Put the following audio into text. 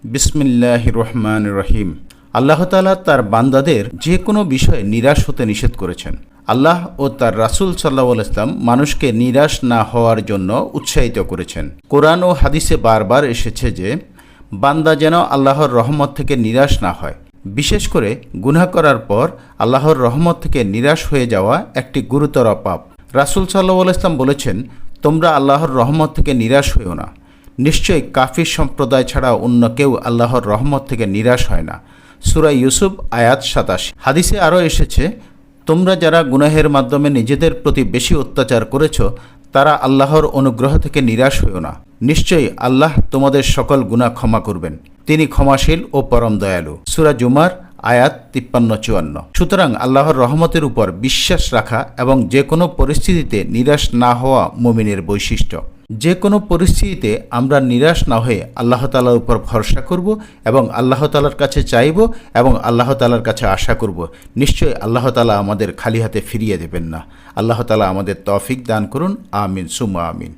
বিসমিল্লাহির রহমানির রহিম। আল্লাহ তাআলা তার বান্দাদের যে কোনো বিষয়ে নিরাশ হতে নিষেধ করেছেন। আল্লাহ ও তার রাসূল সাল্লাল্লাহু আলাইহি ওয়াসাল্লাম মানুষকে নিরাশ না হওয়ার জন্য উৎসাহিত করেছেন। কোরআন ও হাদিসে বারবার এসেছে যে বান্দা যেন আল্লাহর রহমত থেকে নিরাশ না হয়। বিশেষ করে গুনাহ করার পর আল্লাহর রহমত থেকে নিরাশ হয়ে যাওয়া একটি গুরুতর পাপ। রাসূল সাল্লাল্লাহু আলাইহি ওয়াসাল্লাম বলেছেন, তোমরা আল্লাহর রহমত থেকে নিরাশ হইও না। নিশ্চয়ই কাফির সম্প্রদায় ছাড়া অন্য কেউ আল্লাহর রহমত থেকে নিরাশ হয় না। সূরা ইউসুফ আয়াত 87। হাদিসে আরও এসেছে, তোমরা যারা গুনাহের মাধ্যমে নিজেদের প্রতি বেশি অত্যাচার করেছ তারা আল্লাহর অনুগ্রহ থেকে নিরাশ হইও না। নিশ্চয়ই আল্লাহ তোমাদের সকল গুনাহ ক্ষমা করবেন, তিনি ক্ষমাশীল ও পরম দয়ালু। সূরা জুমার আয়াত 53-54। সুতরাং আল্লাহর রহমতের উপর বিশ্বাস রাখা এবং যে কোনো পরিস্থিতিতে নিরাশ না হওয়া মুমিনের বৈশিষ্ট্য। যে কোনো পরিস্থিতিতে আমরা নিরাশ না হয়ে আল্লাহ তাআলার উপর ভরসা করব এবং আল্লাহ তাআলার কাছে চাইব এবং আল্লাহ তাআলার কাছে আশা করব। নিশ্চয়ই আল্লাহ তাআলা আমাদের খালি হাতে ফিরিয়ে দেবেন না। আল্লাহ তাআলা আমাদের তৌফিক দান করুন। আমিন সুম্মা আমিন।